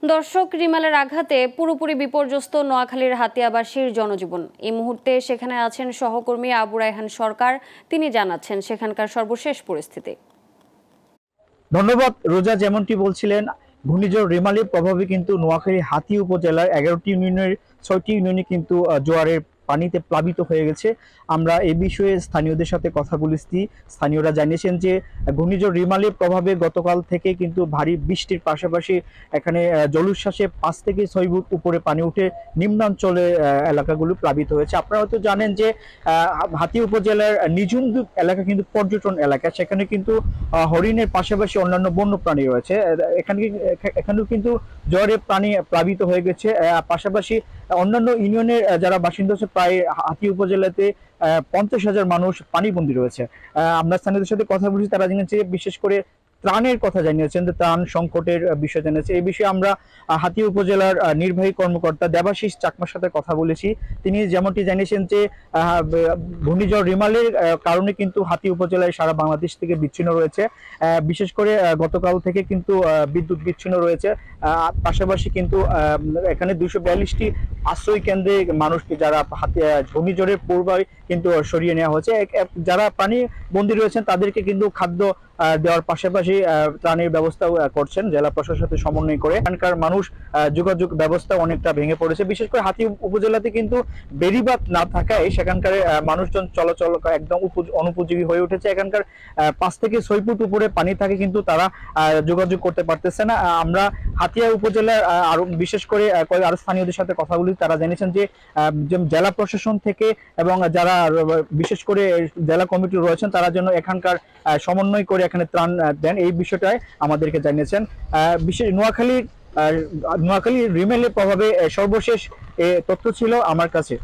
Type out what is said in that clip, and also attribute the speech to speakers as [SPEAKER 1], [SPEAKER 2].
[SPEAKER 1] দর্শক, রিমালের আঘাতে পুরোপুরি বিপর্যস্ত নোয়াখালীর হাতিয়াবাসীর জনজীবন। এই মুহূর্তে সেখানে আছেন সহকর্মী আবু রায়হান সরকার। তিনি জানাচ্ছেন সেখানকার সর্বশেষ পরিস্থিতি।
[SPEAKER 2] ধন্যবাদ রোজা। যেমনটি বলছিলেন, ঘূর্ণিঝড় রিমালের প্রভাবে কিন্তু নোয়াখালী হাতি উপজেলার 11টি ইউনিয়নের 6টি ইউনিয়নে কিন্তু জোয়ারের পানিতে প্লাবিত হয়ে গেছে। আমরা এই বিষয়ে স্থানীয়দের সাথে কথা বলেছি। স্থানীয়রা জানিয়েছেন যে ঘূর্ণিঝড় রিমালের প্রভাবে গতকাল থেকে কিন্তু ভারী বৃষ্টির পাশাপাশি এখানে জলোচ্ছ্বাসে 5 থেকে 6 ফুট উপরে পানি উঠে নিম্নাঞ্চলে এলাকাগুলো প্লাবিত হয়েছে। আপনারা হয়তো জানেন যে হাতি উপজেলার নিঝুম এলাকা কিন্তু পর্যটন এলাকা। সেখানে কিন্তু হরিণের পাশাপাশি অন্যান্য বন্য প্রাণী রয়েছে। এখানেও কিন্তু জ্বরে পানি প্লাবিত হয়ে গেছে। পাশাপাশি অন্যান্য ইউনিয়নের যারা বাসিন্দা আছে, প্রায় হাতি উপজেলাতে 50,000 মানুষ পানিবন্দী রয়েছে। আমরা স্থানীয়দের সাথে কথা বলছি, তারা জানিয়েছে বিশেষ করে ত্রাণের কথা জানিয়েছেন, যে ত্রাণ সংকটের বিষয় জানিয়েছে। এই বিষয়ে আমরা হাতিয়া উপজেলার নির্বাহী কর্মকর্তা দেবাশিস চাকমার সাথে কথা বলেছি। তিনি যেমনটি জানিয়েছেন যে ঘূর্ণিঝড় রিমালের কারণে কিন্তু হাতি উপজেলায় সারা বাংলাদেশ থেকে বিচ্ছিন্ন রয়েছে। বিশেষ করে গতকাল থেকে কিন্তু বিদ্যুৎ বিচ্ছিন্ন রয়েছে। পাশাপাশি কিন্তু এখানে 242টি আশ্রয় কেন্দ্রে মানুষকে, যারা ঘূর্ণিঝড়ের পূর্বে কিন্তু সরিয়ে নেওয়া হয়েছে। যারা পানি বন্দী রয়েছেন তাদেরকে কিন্তু খাদ্য দেওয়ার পাশাপাশি ত্রাণের ব্যবস্থাও করছেন জেলা প্রশাসনের সাথে সমন্বয় করে। এখানকার মানুষ যোগাযোগ ব্যবস্থা অনেকটা ভেঙে পড়েছে। বিশেষ করে হাতি উপজেলাতে কিন্তু বেড়িবাঁধ না থাকায় সেখানকার মানুষজন চলাচল একদম অনুপযোগী হয়ে উঠেছে। এখানকার 5 থেকে 6 ফুট উপরে পানি থাকে, কিন্তু তারা যোগাযোগ করতে পারতেছে না। আমরা হাতিয়া উপজেলার আরো বিশেষ করে আরো স্থানীয়দের সাথে কথা বলি। তারা জানিয়েছেন যে জেলা প্রশাসন থেকে এবং যারা বিশেষ করে জেলা কমিটি রয়েছেন, তারা যেন এখানকার সমন্বয় করে এখানে ত্রাণ দেন, এই বিষয়টাই আমাদেরকে জানিয়েছেন। বিশেষ নোয়াখালী রিমেলের প্রভাবে সর্বশেষ তথ্য ছিল আমার কাছে।